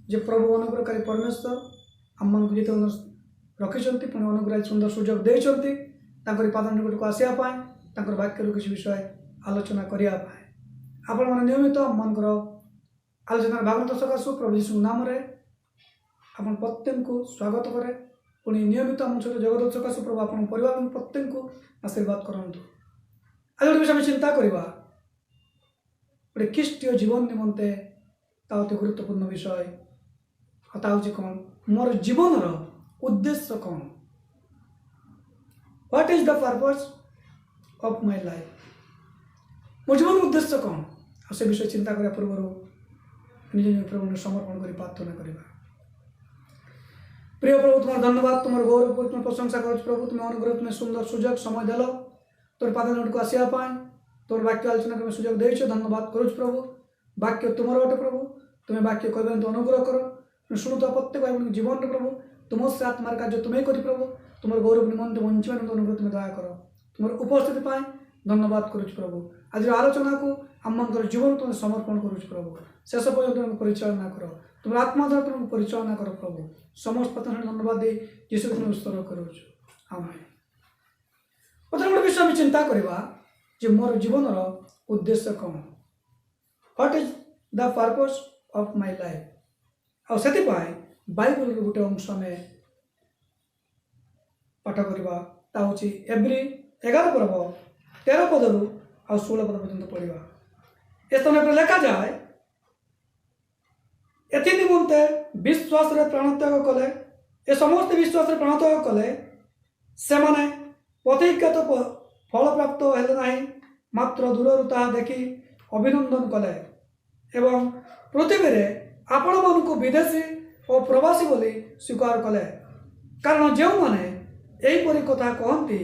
जे प्रभु अनुग्रहकारी परमेश्वर आम को जिते रखिंट पुणी अनुग्रह सुंदर सुजोग देते पाद निकट को आसवाई वाक्य किसी विषय आलोचना करने आपण मैंने नियमित मन आलोचना भाग सकाशु प्रभु यीशु नाम आपन प्रत्येक को स्वागत करे पुणी नियमित आम सहित जगत सकाशु प्रभु आप परिवार प्रत्येक को आशीर्वाद करंतु। आज गोटे विषय चिंता करवा गोटे ख्रीष्टीय जीवन निमंते अति गुरुत्वपूर्ण विषय ता हूँ कौन मोर जीवन उद्देश्य कौन what is the purpose of my life more जीवन उद्देश्य कौन से विषय चिंता करने पूर्व निज निज प्रभु समर्पण कर प्रार्थना करवा। प्रिय प्रभु तुम्हार धन्यवाद तुम गौरव तुम प्रशंसा कर प्रभु तुम अनुग्रह तुम्हें सुंदर सुजोग समय देल तोर पाद निकट को आसवाई तोर वाक्य आलोचना करने सुजोग दे धन्यवाद करुच प्रभु वाक्य तुम अटे प्रभु तुम्हें वाक्य कह तो अनुग्रह कर शुणुता प्रत्येक जीवन प्रभु तुम से आत्मार कार्य तुम्हें कर प्रभु तुम गौरव निमंत वंचित अनुग्रह तुम्हें दया कर तुम उपस्थिति धन्यवाद करुच प्रभु आज आलोचना को आम जीवन तुम्हें समर्पण करुच प्रभु शेष पर्यटन परिचालना कर तुम आत्मा द्वारा तुमको परिचालना कर प्रभु समस्त प्रार्थना धन्यवाद दे यीशु तुम उत्सर्ग करुच आमेन। प्रथम गोटे विषय आम चिंता करवा जे मोर जीवन उद्देश्य कौन what is the purpose of my life और से बाइबल गोटे अंश आम पाठ करवा हूँ एब्री 11 पर्व 13 पदरू आ 16 पद पर्यंत पढ़ा ए समय लेखा जाए एथि निमंते विश्वास रे प्राणत्याग कले ए समस्त विश्वास रे प्राणत्याग कले से माने प्रतिज्ञात फल प्राप्त हेले नहीं मात्र दूररू ताहा देखि अभिनंदन कले एवं पृथ्वी रे आपण मानक विदेशी और प्रवासी बोली स्वीकार कले कारण जो माने एहीपरि कथा कहती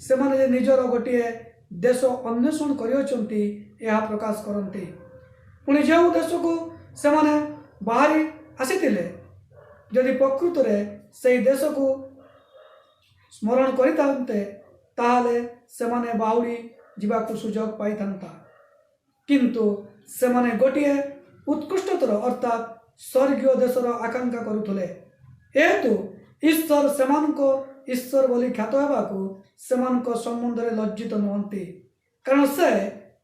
से माने निजर गोटे देश अन्वेषण करियछंती यह प्रकाश करती पुणी जो देश को से माने बाहरी आसीथिले यदि प्रकृत रे से देश को स्मरण करितांते ताहाले से माने बाहुड़ी जीवाकु सुजोग पाई थांता किंतु से माने गोटे उत्कृष्टतर अर्थात स्वर्गीय देशर आकांक्षा करुथले हेतु ईश्वर सेमानको ईश्वर बोली ख्यात होगाकू सेमानको संबंध में लज्जित नुहंती कारण से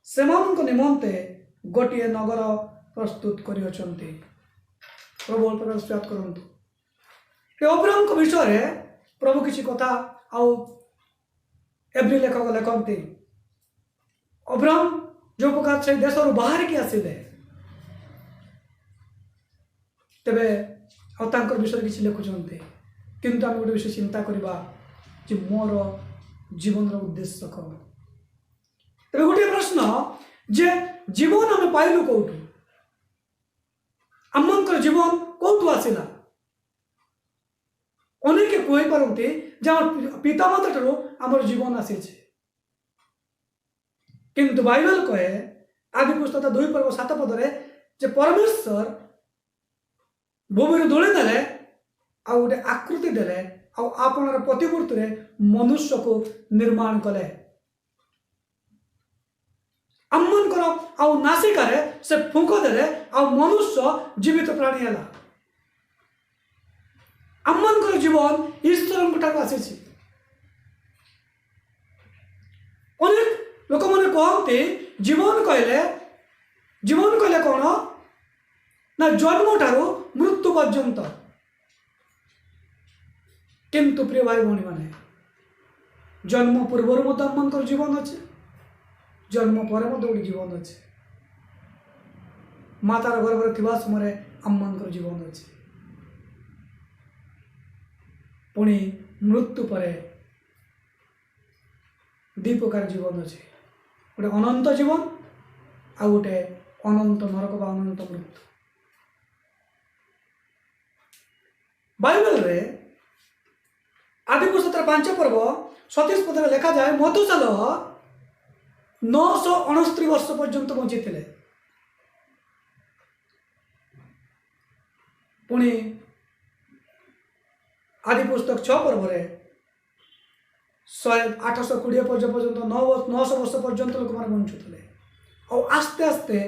सेमानको निमंते गोटे नगर प्रस्तुत करियछंती प्रभु प्रकाश करंतु अब्राहम को विषय प्रभु किसी कथा आउ एब्री लेखक लेखती अब्राहम जो प्रकार से देश बाहर की आसिले तेबे विषय किसी लिखुंट किंतु आम गोटे विषय चिंता करवा कि मोर जीवन उद्देश्य कौन तेरे गोटे प्रश्न जे जीवन आम पाइलु कौटू आमर जीवन कौटू आसला अनेक कही पारती पितामाता ठारू आमर जीवन आसी किंतु बाइबल कहे आदि पुस्तक 2 पर्व 7 पदरे जे परमेश्वर भूमि दोली देले आ गोटे आकृति देले आपणार प्रतिमूर्ति रे मनुष्य को निर्माण कले आमनकर आउ नासिकारे से फुंक देले आ मनुष्य जीवित प्राणी है आमनकर जीवन ईश्वर ठाक आसी अनेक लोक मैंने कहते जीवन कहले कौन ना जन्म ठारू मृत्यु पर्यंत किंतु प्रिय भाई भौणी माने जन्म पूर्वर मत आमनकर जीवन अच्छे जन्म पर गोटे जीवन अच्छे मातार गर्भर थिबा समय आमनकर जीवन अच्छे पुणी मृत्यु पर दी प्रकार जीवन अच्छे गोटे अनंत जीवन आ गोटे अनंत नरक बा अनंत मृत्यु बाइबल रे आदि पुस्तक 5 पर्व 37 पद लिखा जाए मधुशाल 969 वर्ष पर्यंत बंची थे पुणी आदि पुस्तक 6 पर्व 820 पर्यंत 900 वर्ष पर्यंत लोक मैंने बंचुले और आस्ते आस्ते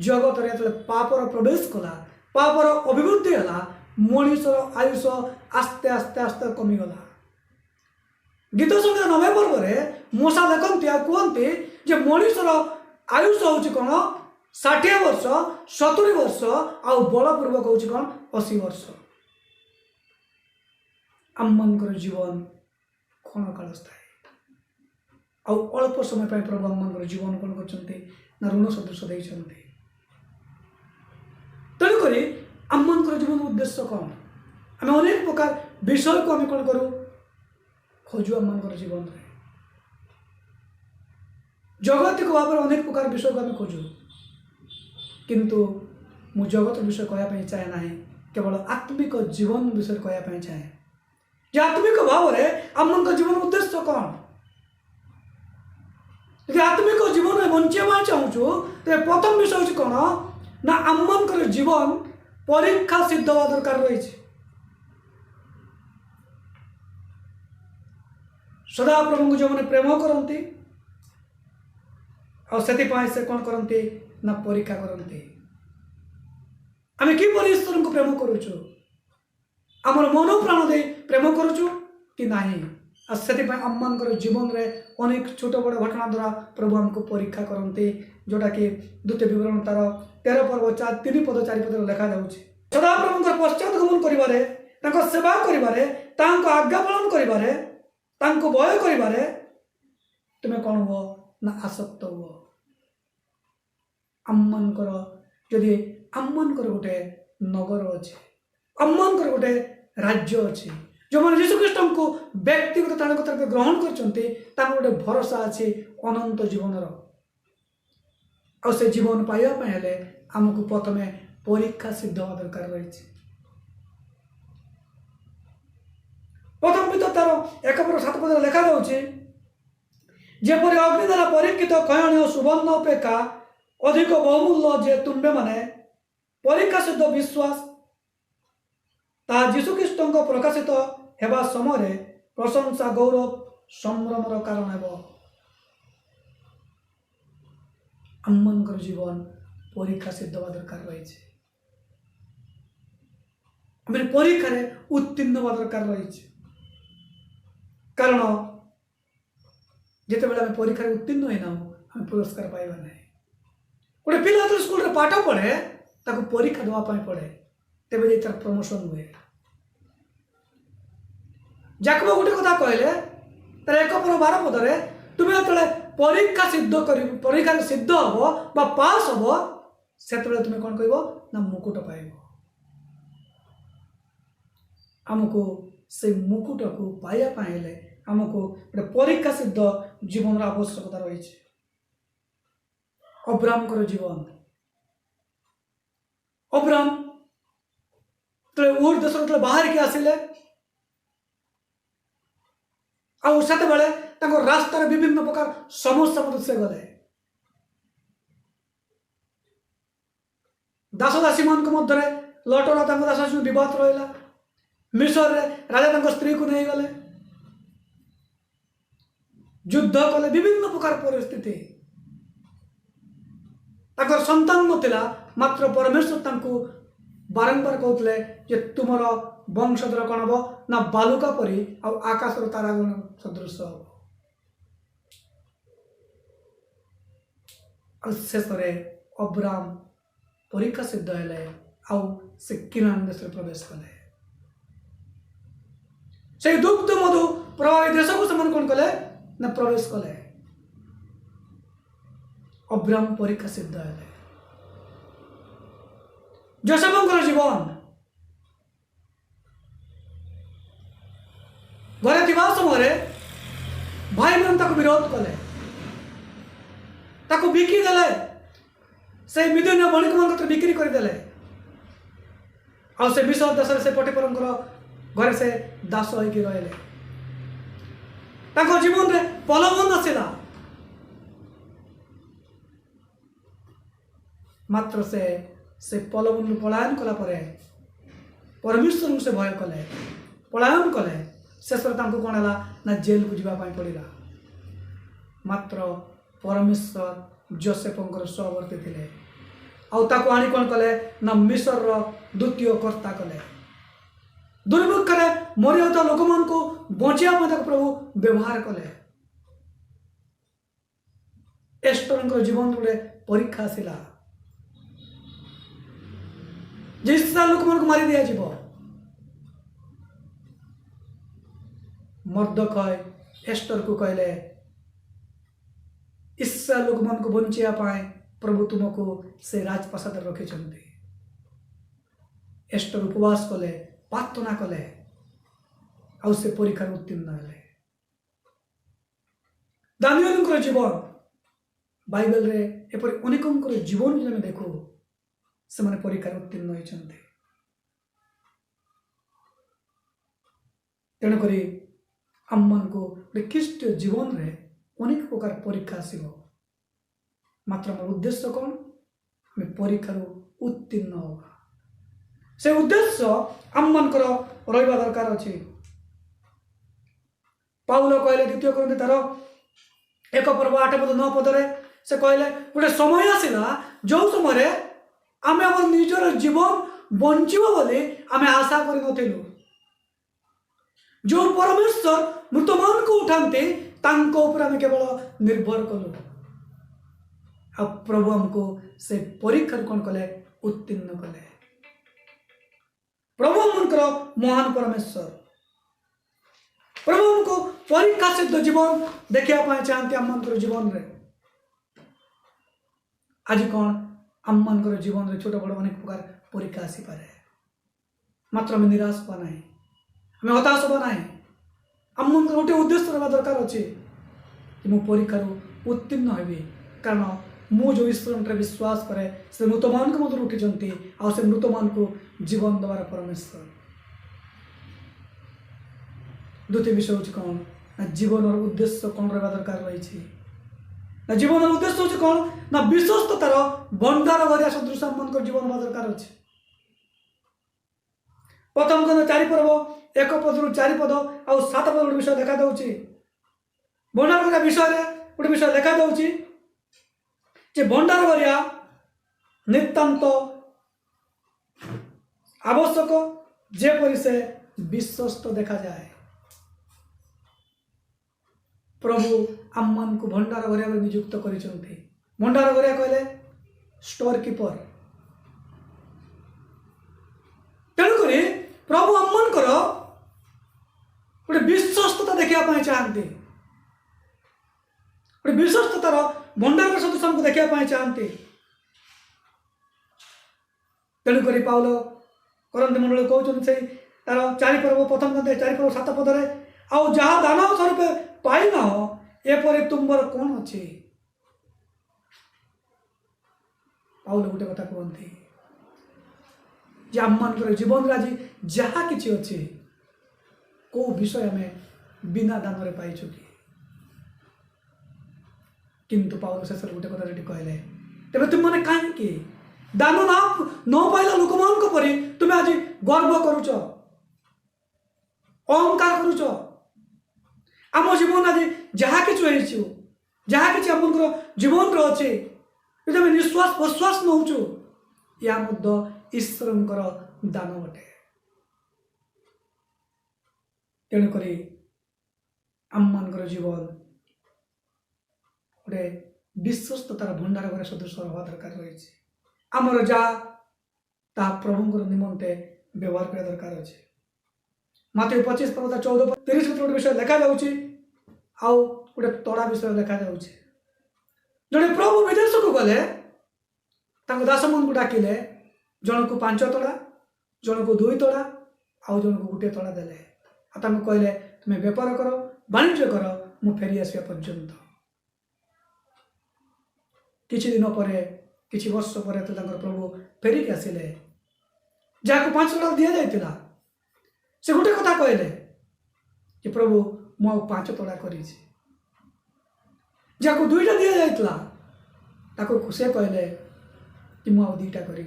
जगत रे पापर प्रवेश कला पापर अभिवृद्धि है, मनुष्यर आयुष आस्ते आस्ते आस्ते कमिगला। गीत संगीत 90 पर्व में मूसा देखते कहते जे मनुष्यर आयुष हूँ कौन 60 वर्ष 70 वर्ष आउ बलपूर्वक हूँ कौन 80 वर्ष। आमर जीवन क्षण काल स्थायी आउ अल्प समय पर प्रभु आमर जीवन कौन कर ऋण सदृश देते। तेणुक आमर जीवन उद्देश्य कौन आम अनेक प्रकार विषय को आम कौन करूँ खोजु आमर जीवन में जगतिक भाव में अनेक प्रकार विषय को आम खोजु किंतु मु जगत विषय कहवाई चाहे ना केवल आत्मिक जीवन विषय कहवाई चाहे जे आत्मिक भाव में आम जीवन उद्देश्य कौन। यदि आत्मिक जीवन में बंचा चाहूँ तो प्रथम विषय हूँ कौन ना आमर जीवन परीक्षा सिद्ध हवा दरकार रही। सदा प्रभु को जो मैंने प्रेम करती से कौन करती ना परीक्षा करती आम कि ईश्वर को प्रेम करुचु आमर मन प्राण दे प्रेम करुचु कि नहीं से आम जीवन में अनेक छोट बड़ घटना द्वारा प्रभु आमको परीक्षा करते जोटा कि द्वितीय विवरण तार 13 पर्व 3 पद 4 पद लिखा जाऊँगी। सदा प्रभु पश्चात गमन कर सेवा कर आज्ञा पालन कर भय कर तुम्हें कौन हुआ ना आसक्त हुआ। आमर जदि आमर गोटे नगर अच्छे आमर गोटे राज्य अच्छे जो मैंने यीशुख्रीष्ट को व्यक्तिगत ग्रहण कर गोटे भरोसा अच्छे अनंत जीवन से जीवन पाइबापे आमको प्रथम परीक्षा सिद्ध हवा दरकार रही। प्रथम पिता तार 1 पर 7 पद लिखा जाऊँगी जेपरी अग्नि द्वारा परीक्षित खयणीय सुवर्ण अपेक्षा अधिक बहुमूल्य जे तुम्बे माने परीक्षा सिद्ध विश्वास ता यीशुख्रीष्ट प्रकाशित हेबा समय प्रशंसा गौरव संभ्रमर कारण हेब। आमर जीवन परीक्षा सिद्ध हवा दरकार रही परीक्षा उत्तीर्ण हवा दरकार रही कारण जिते बेले परीक्षा उत्तीर्ण होना आम पुरस्कार पाइबा ना गोटे पिला जो स्कूल पाठ पढ़े ताको परीक्षा देवाई पड़े तेज तार प्रमोशन हुए। जाकब गोटे कथा कहले तार 1 पर 12 पदरे तुम्हें जो परीक्षा सिद्ध कर परीक्षा सिद्ध हम बा पास हम से तुम्हें कौन कह ना मुकुट पाइब। आमको से मुकुट को पाइबापे आमको गोटे परीक्षा सिद्ध जीवन आवश्यकता रही। अब्राहम जीवन अब्राहम ऊर देश बाहर के आसिले आते रास्तार विभिन्न प्रकार समस्या मत से गले दासदासी मान मध्य लटरा दासदासी विवाद रहा मिसर राजा स्त्री को नहीं गले युद्ध कले विभिन्न प्रकार परिस्थिति संतान नथिला मात्र परमेश्वर बारंबार कहते जे तुमर वंशधर कौन हम ना बालुका परी आकाशर तारागण सदृश हम। शेष अब्राहम परीक्षा सिद्ध है से किनान देश प्रवेश कले से दुग्ध मधु प्रभावित देश को से कौन कले ना प्रवेश कले। अब्राहम परीक्षा सिद्ध है। जोसेफ जीवन घरे थी समय भाई मैंने विरोध कले बिकिदेले से मिदनीय बणिक मान बिक्री करदे से मिसर देश से पटिफर घरे से दास होकर रहिले जीवन में प्रलोभन आसला मात्र से प्रलोभन पलायन कला परमेश्वर से भय कले पलायन कले शेष कौन है ना जेल को जावाई पड़ा मात्र परमेश्वर जोसेफ सहवर्ती थे आउ ताको आनी कौन कले ना मिस्र द्वितीय कर्ता कले। दुर्भिक्षे मरी जाता लोक मान को बचाइबा प्रभु व्यवहार कले। एस्टर जीवन गोटे परीक्षा आसला जे इस्राएल लोक मान मारी दिया जीव। मर्दखय एस्टर को कहले इस्राएल लोक मान को बचाइबा प्रभु तुमको से राजप्रसाद रखी। एस्टर उपवास कले, प्रार्थना कले, आउ से परीक्षा उत्तीर्ण हेले। दानिएल जीवन बाइबल रे एपरि अनेकंकर जीवन जो देखू से माने परीक्षा उत्तीर्ण होइछन्ते। तेणुक आम मान को ख्रीष्ट जीवन रे अनेक प्रकार परीक्षा आसो। मात्र मोर उद्देश्य कौन? मैं परीक्षा उत्तीर्ण होगा। से उद्देश्य आम मान रहा दरकार अच्छे। पाउल कहले द्वितीय कोरिन्थी तार 1 पर्व 8 पद 9 पदरे से कहले गोटे समय आसला जो समय आमे आम निजर जीवन बंचीबो बोली आमे आशा करि नथिलु। जो परमेश्वर मृतमान को उठाते तांको ऊपर आमे केवल निर्भर कलु। आ प्रभु हमको से परीक्षा कौन कले उत्तीर्ण कले। प्रभु हमकर महान परमेश्वर प्रभु हमको परीक्षा सिद्ध जीवन देखा चाहते आम मान जीवन रे। आज कौन आम मान जीवन रे छोट बड़ अनेक प्रकार परीक्षा आसी पारे। मात्र आम निराश हवा ना, आम हताश हवा ना। आम मान गोटे उद्देश्य रहा दरकार अच्छे कि मु परीक्षा उत्तीर्ण हेबी। कारण मु जो ईश्वर विश्वास करे से मृतमान को मत उठी आ से मृतमान को जीवन द्वारा परमेश्वर। द्वितीय विषय हूँ कौन ना जीवन और उद्देश्य कौन रहा दरकार रही। ना जीवन और उद्देश्य हूँ कौन ना विश्वस्ततार भंडार भरिया सदृश आम जीवन हवा दरकार अच्छे। प्रथम खंड 4 पर्व 1 पद 4 पद आ 7 पद गोटे विषय देखा दूसरी। भंडार भरिया विषय गोटे विषय देखा दूसरी जे भंडार भरिया नितांत आवश्यक जेपरि से विश्वस्त देखा जाए। प्रभु आम मान को भंडार भरिया नियुक्त करिसंती। भंडार भरिया कहले स्टोर कीपर। तेणुक प्रभु आम मान गोटे विश्वस्तता देखा चाहते। गोटे विश्वस्ततार भंडार सदृश हमको देखा चाहते। तेणुक पाउल करंती मंडल कहते तार 4 पर्व प्रथम 4 पर्व 7 पदरे आउ जहाँ दान स्वरूप पाई न हो एपरि तुम्बर कौन अच्छे। पाउल गोटे कथा कहते जे आम मान जीवन आज जहाँ किसी अच्छे को विषय आम बिना दान रे पाइछु कि। किंतु पाउल शेष गोटे कथा कहले तेरे तुम मैंने कहीं दान न पाइला लोक मान परी तुम्हें आज गर्व करुच अहंकार करुच। आम जीवन आज जहाँ कि जहाँ कि आम जीवन अच्छे यदि निश्वास प्रश्वास नौचु या ईश्वर दान बटे। तेणुक आम मान जीवन गोटे विश्वस्ततार भंडार भर सदृश हवा दरकार रही। आमर जहाँ प्रभु निमंते व्यवहार करा दरकार अच्छे। माथ्यू 25 पर्व 14 30 गोटे विषय लिखा जाऊँगी आउ गोटे तड़ा विषय लिखा जाऊँगी। जड़े प्रभु विदेश को गले दास मन को डाकिले जन को 5 तड़ा जन को 2 तड़ा आउ जन को 1 तड़ा देले। कहले तुम्हें बेपार कर वाणिज्य कर मु फेरी आसा पर्यंत। किछि दिन पर किछि वर्ष पर तो प्रभु फेरिक आसिले। जहाँ को 5 तड़ा दि जाइतिला से गोटे कथा कहले कि प्रभु मु 5 तड़ा करी। जहाँ को 2टा दि जाइतिला ताको से कहले कि मु 2टा करी।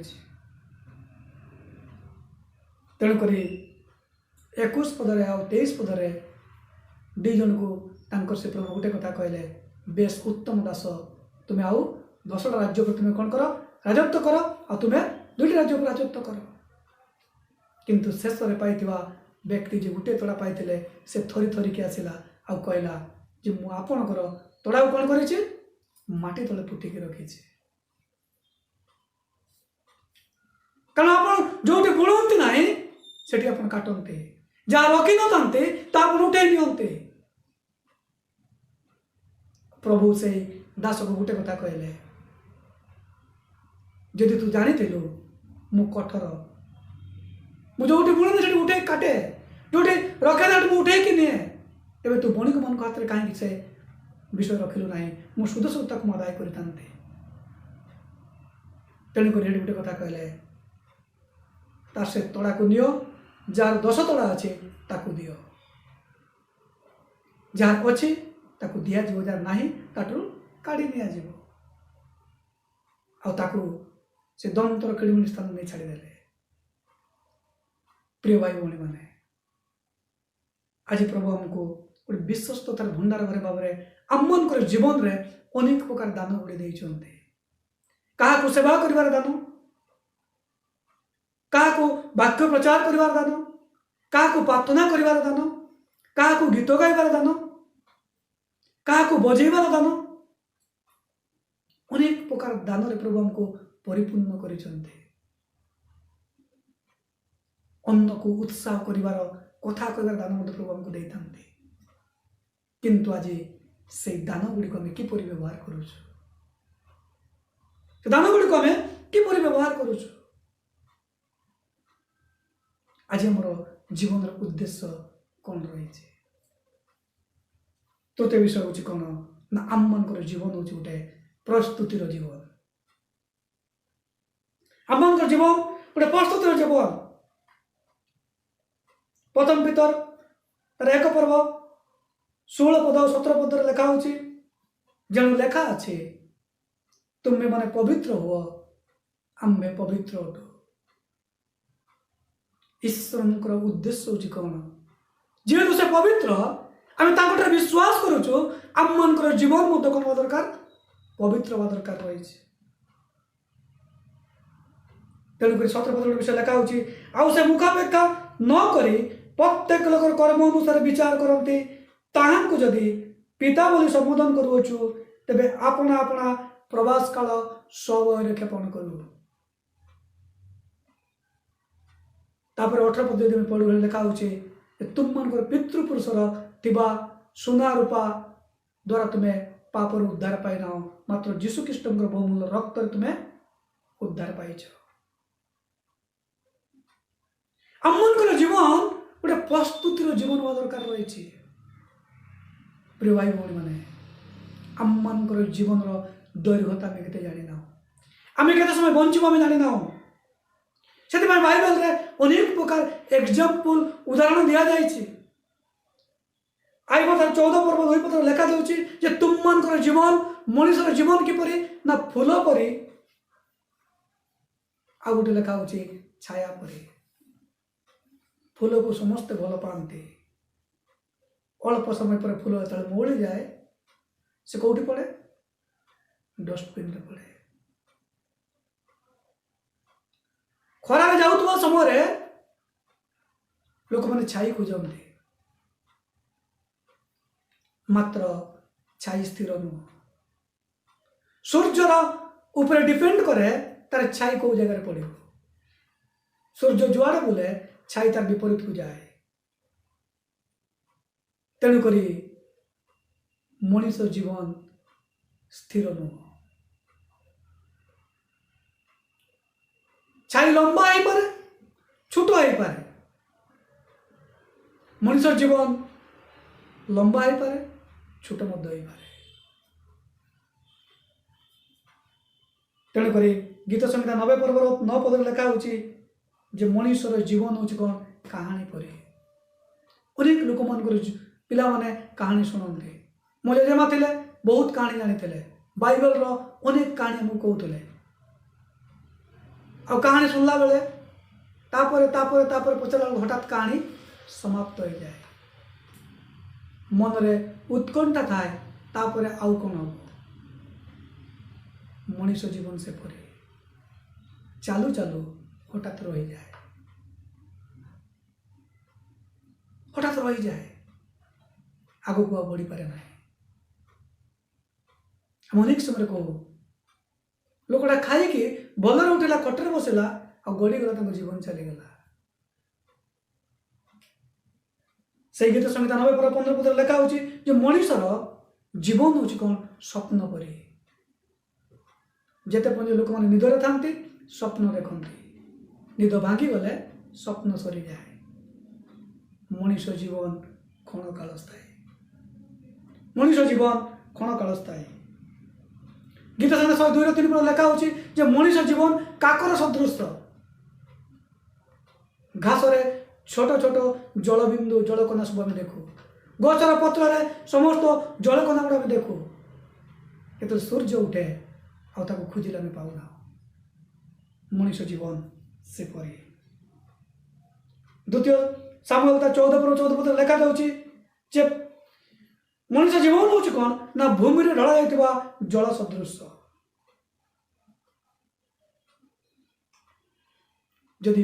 तेणुक 21 पदरे आ 23 पदरे 2 जन को से प्रभु गोटे कथा कहले बेस उत्तम दास तुम्हें आउ 10टा राज्य को तुम्हें कौन कर राजत्व कर आ तुम्हें दुईटी राज्य पर राजत्व कर। किंतु शेष में पाइथिबा व्यक्ति जे गोटे तोड़ा पाइथिले से थरी थरिकी आसिला आ कहला जे मु आपणकर तोड़ा कौन करिछि माटी तले पुटिकी रखिछि। कारण आप जो बुणती ना से आप काटते जहाँ रखी ना आप उठे नियंते। प्रभु से दास को गोटे कथा कहले जदि तू जानी मु कठोर मु जो बुणे से उठे काटे जो रखे ना मुझे उठे कि निए एवं तू बणिक मान हाथ में कहीं से विषय रखिलु ना मु सुध सुधा को आदाय कर तेणुक गोटे कथा कहले तार से तोड़ा को नियो जार 10 तोड़ा अच्छे ताकू दियो जार अच्छी ताकू दिया जीव जार नहीं ताटू काढ़ी निया जीव आकू से दंतर किड़मिड़ी स्थान नहीं छाड़ीदे। प्रिय भाई भौणी मैंने आज प्रभु आमको गोटे विश्वस्ततार भंडार घर भाव में आम मन जीवन में अनेक प्रकार दान गुड़ी देते क्या सेवा कर दान क्या वाक्य प्रचार करिवार दान क्या प्रार्थना करिवार दान क्या गीत गाइबार दान क्या बजेबार दान अनेक प्रकार दान रे प्रभु हमको परिपूर्ण करिसंते। अन्न को उत्साह करिवार कथा कहिबार दान मध्य प्रभु हमको देइथांते। किंतु आज से दान गुड़ी को किपरि व्यवहार करूछु से दान गुड़ी को किपरि व्यवहार करूछु आज हमर जीवन उद्देश्य कौन रही। तृतीय विषय हूँ कौन ना आम मन जीवन हूँ गोटे प्रस्तुतिर जीवन आम मन जीवन गोटे प्रस्तुतिर जीवन। प्रथम पितर तार 1 पर्व 16 पद 17 पद लेखा होची जन लेखा अच्छे तुम्हें माने पवित्र हुआ आम्हे पवित्र अटू। ईश्वर उद्देश्य हूँ कौन जेहेतु से पवित्र आम तर विश्वास करुचु आम मन जीवन मध्य कौन दरकार पवित्र हवा दरकार रही। तेणुक 17 पद विषय लेखा हो मुखापेक्षा न करी प्रत्येक लोक कर्म अनुसार विचार करते ताहां जदि पिता बोली संबोधन करुचु तेबे आपना आपना प्रवास काल स्वभय क्षेपण करू। तापर 18 पद में पढ़ू लेखा हो तुम मन पितृपुरुषर थिबा सुना रूपा द्वारा तुम्हें पापर उद्धार पाई ना मात्र जीशुख्रीष्ट बहुमूल्य रक्त तुम्हें उद्धार पाइछ। आम मन जीवन गोटे प्रस्तुतिर जीवन हवा दरकार रही। प्रिय भाई भौणी मैंने आम मन जीवन दैर्घ्यता आम के जानी ना आम के समय बंचू आम जानी ना से बाइबल रे अनेक प्रकार एग्जाम्पल उदाहरण दिया जाइए। आई बतार 14 पर्व 2 पद लेखा जे तुम मन जीवन मनुष्य जीवन किपरि ना फूल परी आ गोटे लेखा हो छाया परी। फूल को समस्त भल पाते अल्प समय पर फूल जो मौली जाए से कौटी पड़े डस्टबिन रे पड़े। खरारे जाउतबा समय लोक मैंने छाई खोजते मात्र छाई स्थिर नुह सूर्यर ऊपर डिपेंड करे तार छाई को जगह पड़ो। सूर्य जुआड़े बुले छाई तार विपरीत को जाए। तेणुक मनुष्य जीवन स्थिर नुह छाई लंबा हो पारे छोट हो पारे मनुष्य जीवन लंबा हो पारे छोट मध्य हो पारे। तेणुक गीत संहिता 90 पर्व 9 पद लेखा हो मनुष्यर जीवन हूँ कौन कहानी परी। अनेक लोक मान पिला माने कहानी शुणते मो जेजेमा थे बहुत कहानी जानी थे बाइबल अनेक कहानी आमको कहते आ कहानी सुनला बेले तापर तापर तापर पचारा हठात कहानी समाप्त हो जाए मन रे उत्कंठा थाए तापर आउ कौन हम मनुष्य जीवन से परे ଚାଲୁ ଚାଲୁ ହଠାତ୍ ରହିଯାଏ, ହଠାତ୍ ରହିଯାଏ, ଆଗକୁ ଆଉ ବଢ଼ିପାରେ ନାହିଁ। ଆମେ ଅନେକ ସମୟରେ କହୁ ଲୋକଟା ଖାଇକି ଭଲରେ ଉଠିଲା, ଖଟରେ ବସିଲା, ଆଉ ଗଡ଼ିଗଲା, ତାଙ୍କ ଜୀବନ ଚାଲିଗଲା। ସେଇ ଗୀତ ସଂହିତା 90:15 ଲେଖା ହଉଛି ଯେ ମଣିଷର ଜୀବନ ହଉଛି କ'ଣ? ସ୍ୱପ୍ନ ପରି। ଯେତେ ପର୍ଯ୍ୟନ୍ତ ଲୋକମାନେ ନିଦରେ ଥାନ୍ତି ସ୍ୱପ୍ନ ଦେଖନ୍ତି, ନିଦ ଭାଙ୍ଗିଗଲେ ସ୍ୱପ୍ନ ସରିଯାଏ। ମଣିଷ ଜୀବନ କ୍ଷଣକାଳ ସ୍ଥାୟୀ, ମଣିଷ ଜୀବନ କ୍ଷଣକାଳ ସ୍ଥାୟୀ। ଗୀତ ସଂହିତା 102:3 ଲେଖା ହଉଛି ଯେ ମଣିଷ ଜୀବନ କାକର ସଦୃଶ। ଘାସରେ ଛୋଟ ଛୋଟ ଜଳବିନ୍ଦୁ, ଜଳକଣା ସବୁ ଆମେ ଦେଖୁ। ଗଛର ପତ୍ରରେ ସମସ୍ତ ଜଳକଣା ଗୁଡ଼ା ଆମେ ଦେଖୁ। ଯେତେବେଳେ ସୂର୍ଯ୍ୟ ଉଠେ ଆଉ ତାକୁ ଖୋଜିଲେ ଆମେ ପାଉନା। ମଣିଷ ଜୀବନ ସେପରି। ଦ୍ୱିତୀୟ ସାମୁଏଲ 14:14 ଲେଖା ଯାଉଛି ଯେ ମଣିଷ ଜୀବନ ହେଉଛି କ'ଣ? ନା ଭୂମିରେ ଢଳା ଯାଇଥିବା ଜଳ ସଦୃଶ। ଯଦି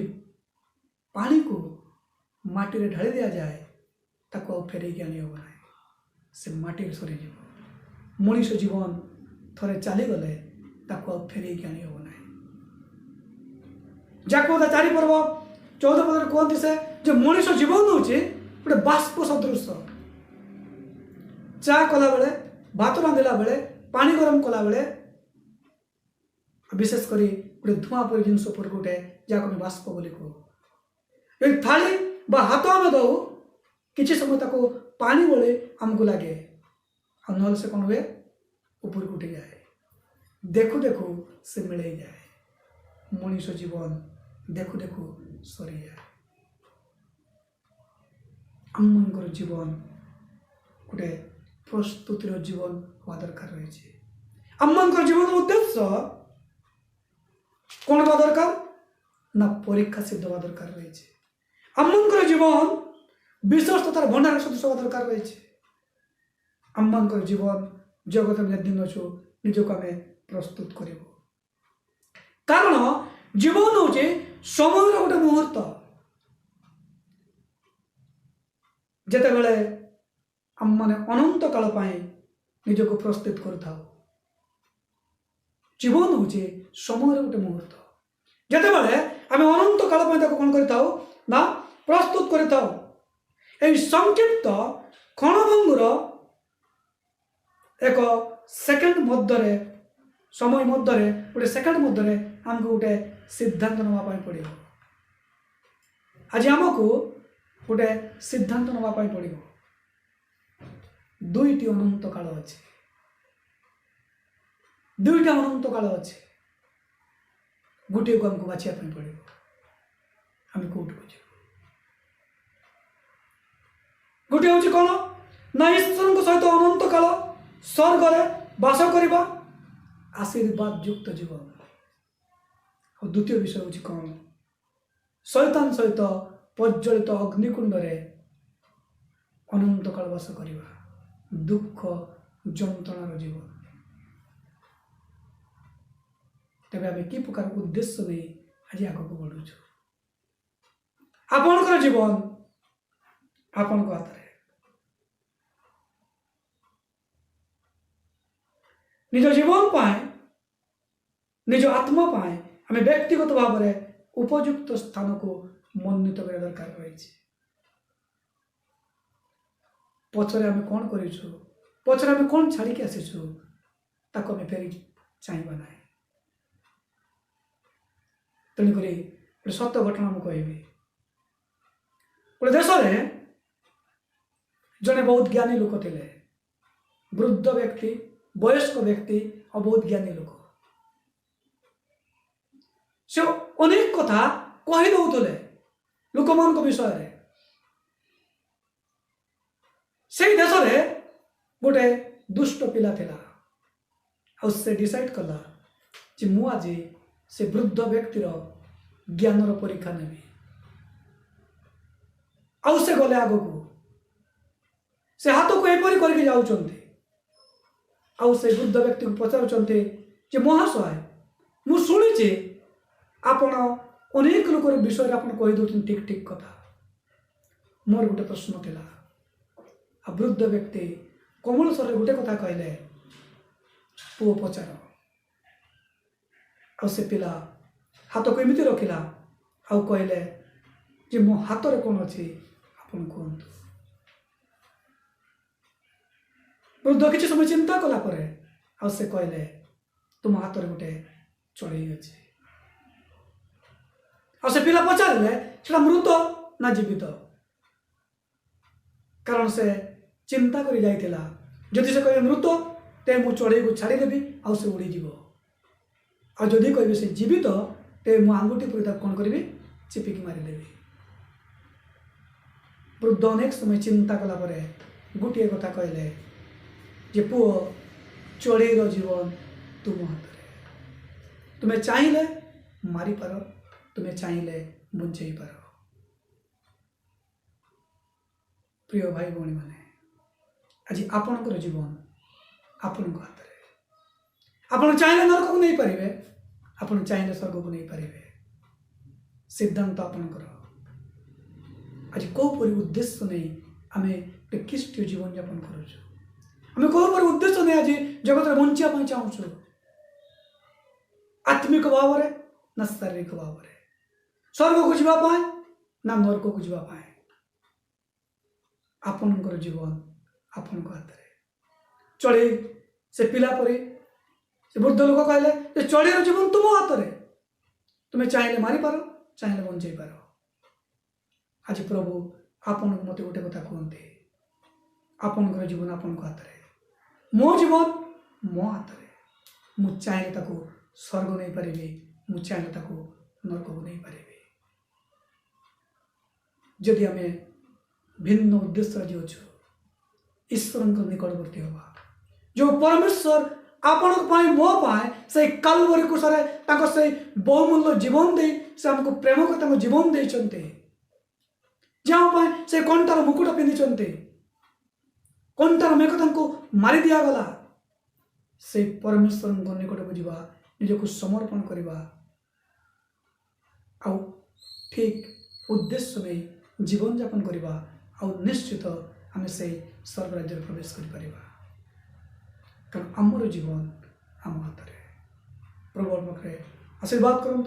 ପାଣିକୁ ମାଟିରେ ଢାଳି ଦିଆଯାଏ ତାକୁ ଆଉ ଫେରେଇକି ଆଣି ହେବ ନାହିଁ, ସେ ମାଟିରେ ସରିଯିବ। ମଣିଷ ଜୀବନ ଥରେ ଚାଲିଗଲେ ତାକୁ ଆଉ ଫେରେଇକି ଆଣି ହେବ ନାହିଁ। ଯାକୁ 4:14 କୁହନ୍ତି ସେ ଯେ ମଣିଷ ଜୀବନ ହେଉଛି ଗୋଟେ ବାଷ୍ପ ସଦୃଶ। ଚା କଲାବେଳେ, ଭାତ ରାନ୍ଧିଲା ବେଳେ, ପାଣି ଗରମ କଲାବେଳେ, ବିଶେଷ କରି ଗୋଟେ ଧୂଆଁ ପରି ଜିନିଷ ପରି ଗୋଟେ ଯାହାକୁ ଆମେ ବାଷ୍ପ ବୋଲି କହୁ। ଏଇ ଥାଳି ବା ହାତ ଆମେ ଦଉ, କିଛି ସମୟ ତାକୁ ପାଣି ଭଳି ଆମକୁ ଲାଗେ, ଆଉ ନହେଲେ ସେ କ'ଣ ହୁଏ? ଉପରକୁ ଉଠିଯାଏ। ଦେଖୁ ଦେଖୁ ସେ ମିଳେଇ ଯାଏ। ମଣିଷ ଜୀବନ ଦେଖୁ ଦେଖୁ ସରିଯାଏ। ଆମମାନଙ୍କର ଜୀବନ ଗୋଟେ ପ୍ରସ୍ତୁତିର ଜୀବନ ହବା ଦରକାର ରହିଛି। ଆମମାନଙ୍କର ଜୀବନ ଉଦ୍ଦେଶ୍ୟ କ'ଣ ହେବା ଦରକାର? ନା ପରୀକ୍ଷା ସିଦ୍ଧ ହେବା ଦରକାର ରହିଛି। ଆମମାନଙ୍କର ଜୀବନ ବିଶ୍ୱସ୍ତତାର ଭଣ୍ଡାର ସଦୃଶ ହେବା ଦରକାର ରହିଛି। ଆମମାନଙ୍କର ଜୀବନ ଜଗତରେ ଯେଦିନ ଅଛୁ ନିଜକୁ ଆମେ ପ୍ରସ୍ତୁତ କରିବୁ। କାରଣ ଜୀବନ ହେଉଛି ସମୟର ଗୋଟେ ମୁହୂର୍ତ୍ତ। ଯେତେବେଳେ ଆମମାନେ ଅନନ୍ତ କାଳ ପାଇଁ ନିଜକୁ ପ୍ରସ୍ତୁତ କରିଥାଉ। ଜୀବନ ହେଉଛି ସମୟର ଗୋଟେ ମୁହୂର୍ତ୍ତ। ଯେତେବେଳେ ଆମେ ଅନନ୍ତ କାଳ ପାଇଁ ତାକୁ କ'ଣ କରିଥାଉ? ନା ପ୍ରସ୍ତୁତ କରିଥାଉ। ଏହି ସଂକ୍ଷିପ୍ତ କ୍ଷଣଭଙ୍ଗୁର ଏକ ସେକେଣ୍ଡ ମଧ୍ୟରେ, ସମୟ ମଧ୍ୟରେ, ଗୋଟେ ସେକେଣ୍ଡ ମଧ୍ୟରେ ଆମକୁ ଗୋଟେ ସିଦ୍ଧାନ୍ତ ନେବା ପାଇଁ ପଡ଼ିବ। ଆଜି ଆମକୁ ଗୋଟେ ସିଦ୍ଧାନ୍ତ ନେବା ପାଇଁ ପଡ଼ିବ। ଦୁଇଟି ଅନନ୍ତ କାଳ ଅଛି, ଦୁଇଟା ଅନନ୍ତ କାଳ ଅଛି। ଗୋଟିଏକୁ ଆମକୁ ବାଛିବା ପାଇଁ ପଡ଼ିବ। ଆମେ କୋଉଠିକୁ ଯିବୁ? ଗୋଟିଏ ହେଉଛି କ'ଣ? ନା ଈଶ୍ୱରଙ୍କ ସହିତ ଅନନ୍ତ କାଳ ସ୍ୱର୍ଗରେ ବାସ କରିବା, ଆଶୀର୍ବାଦ ଯୁକ୍ତ ଜୀବନ। ଆଉ ଦ୍ୱିତୀୟ ବିଷୟ ହେଉଛି କ'ଣ? ଶୈତାନ ସହିତ ପ୍ରଜ୍ୱଳିତ ଅଗ୍ନିକୁଣ୍ଡରେ ଅନନ୍ତ କାଳ ବାସ କରିବା, ଦୁଃଖ ଯନ୍ତ୍ରଣାର ଜୀବନ। ତେବେ ଆମେ କି ପ୍ରକାର ଉଦ୍ଦେଶ୍ୟ ନେଇ ଆଜି ଆଗକୁ ବଢ଼ୁଛୁ? ଆପଣଙ୍କର ଜୀବନ ଆପଣଙ୍କ ହାତରେ। ନିଜ ଜୀବନ ପାଇଁ, ନିଜ ଆତ୍ମା ପାଇଁ ଆମେ ବ୍ୟକ୍ତିଗତ ଭାବରେ ଉପଯୁକ୍ତ ସ୍ଥାନକୁ ମନୋନୀତ କରିବା ଦରକାର ରହିଛି। ପଛରେ ଆମେ କ'ଣ କରିଛୁ, ପଛରେ ଆମେ କ'ଣ ଛାଡ଼ିକି ଆସିଛୁ, ତାକୁ ଆମେ ଫେରି ଚାହିଁବା ନାହିଁ। ତେଣୁକରି ଗୋଟେ ସତ୍ୟ ଘଟଣା ମୁଁ କହିବି। ଗୋଟେ ଦେଶରେ ଜଣେ ବହୁତ ଜ୍ଞାନୀ ଲୋକ ଥିଲେ। ବୃଦ୍ଧ ବ୍ୟକ୍ତି, ବୟସ୍କ ବ୍ୟକ୍ତି ଆଉ ବହୁତ ଜ୍ଞାନୀ ଲୋକ। ସେ ଅନେକ କଥା କହି ଦେଉଥିଲେ ଲୋକମାନଙ୍କ ବିଷୟରେ। ସେଇ ଦେଶରେ ଗୋଟେ ଦୁଷ୍ଟ ପିଲା ଥିଲା। ଆଉ ସେ ଡିସାଇଡ୍ କଲା ଯେ ମୁଁ ଆଜି ସେ ବୃଦ୍ଧ ବ୍ୟକ୍ତିର ଜ୍ଞାନର ପରୀକ୍ଷା ନେବି। ଆଉ ସେ ଗଲେ ଆଗକୁ। ସେ ହାତକୁ ଏପରି କରିକି ଯାଉଛନ୍ତି। ଆଉ ସେ ବୃଦ୍ଧ ବ୍ୟକ୍ତିକୁ ପଚାରୁଛନ୍ତି ଯେ ମହାଶୟ, ମୁଁ ଶୁଣିଛି आपण अनेक लोक विषय आप कही दौरान ठीक ठीक कथा मोर गोटे प्रश्न थिला आ वृद्ध व्यक्ति कोमल स्वर गोटे कथा कहले पुओ पचार आ से पिला हाथ को एमती रखिला आउ कहले जे मो हाथ रे कौन अच्छी आपन कहतु वृद्ध किसी समय चिंता कला परे आ से कहले तुम हाथ रे गोटे चढ़ई अच्छी आ से पिला पचारे से मृत ना जीवित कारण से चिंता करी जाइथिला जदि से कहे मृत ते मु चढ़ई को छाड़देवी आ से उड़ी जीव आ जदि कहे से जीवित ते मु आंगुठी पर कौन करी चिपिकी मारिदेवी वृद्ध अनेक समय चिंता कला परे गोटे कथा कहले जे पुओ चढ़ईर जीवन तुम हाथ तुम्हें चाहिए मारी पार तुम्हें चाहिए बंचई पार प्रिय भाई भौणी मैंने आज आपणकर जीवन आपण हाथ में आप चाहिए नरक को नहीं पारे आप चाहिए स्वर्ग को नहीं पारे सिद्धांत आपणकर आज कौपरी उद्देश्य नहीं आम एक ख्रीष्टीय जीवन यापन करुँ कौपरी उद्देश्य नहीं आज जगत में बंचापी चाहूँ आत्मिक भाव ना शारीरिक भाव स्वर्ग को जावाई ना नरक को जावाई आपणकर जीवन आपण हाथ में चढ़ई से पिला परी से वृद्ध लोक कहले चढ़ईर जीवन तुम हाथ में तुम्हें चाहिए मारी पार चाहिए बंचई पार आज प्रभु आपन मत गोटे कथा कहते आपणकर जीवन आपण हाथ में मो जीवन मो हाथ में मु चाहिए ताको स्वर्ग नहीं पारि मु चाहिए ताको नरक को नहीं पारि जदि आम भिन्न उद्देश्य जो अच्छु ईश्वर निकटवर्ती हवा जो परमेश्वर आपण मो पाए से कालवरी कुशरे से बहुमूल्य जीवन दे से आमको प्रेम को जीवन देते जहाँ से कंटार मुकुट पिंधि कंटार मेघ मारी दिगला से परमेश्वर निकट को जावा निजक समर्पण करवा आउ ठीक उद्देश्य में जीवन यापन करवा आउ निश्चित आम से स्वर्ग राज्य प्रवेश कर कारण आमर जीवन आम हाथ में प्रभु पाखे आशीर्वाद करूँ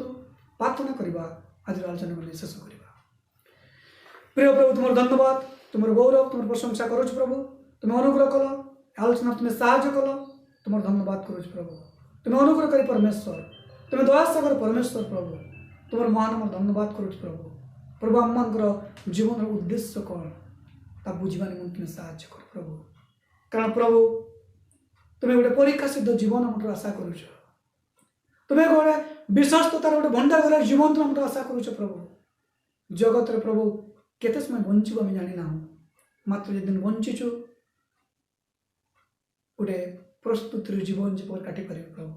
प्रार्थना करवा आज आलोचना में शेष करवा प्रिय प्रभु तुम धन्यवाद तुम गौरव तुम प्रशंसा करुच प्रभु तुम अनुग्रह कल आलोचना तुम्हें साहय कल तुम धन्यवाद करुच प्रभु तुम अनुग्रह कर परमेश्वर तुम दयासागर परमेश्वर प्रभु तुम महान धन्यवाद करुच प्रभु प्रभु आम जीवन उद्देश्य कौन ता बुझा निमंत तुम्हें साहय कर प्रभु कारण प्रभु तुम्हें गोटे परीक्षा सिद्ध जीवन आम आशा करुच तुम्हें गोटे विश्वस्ततार गोटे भंडार जीवन तुम आशा करुच प्रभु जगत रे प्रभु केते समय बंचू आम जानी ना मात्र जदिन बंचीचु गोटे प्रस्तुत जीवन जीवन काटी पार प्रभु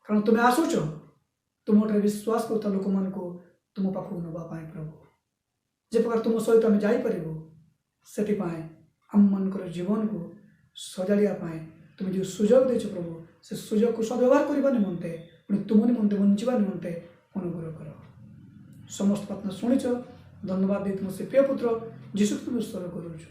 कारण तुम्हें आसुच तुम विश्वास करता लोक मान तुम पाखक नापी प्रभु जे प्रकार तुम सहित आम जापर से आम मान जीवन को सजाड़िया तुम जो सुजोग देच प्रभु से सुजोग को सदव्यवहार करने निमंते तुम निमंते बंचा निमंते अनुग्रह कर समस्त प्रार्थना शुणिच धन्यवाद दे तुम से प्रिय पुत्र जीशु तुम स्वर करुच।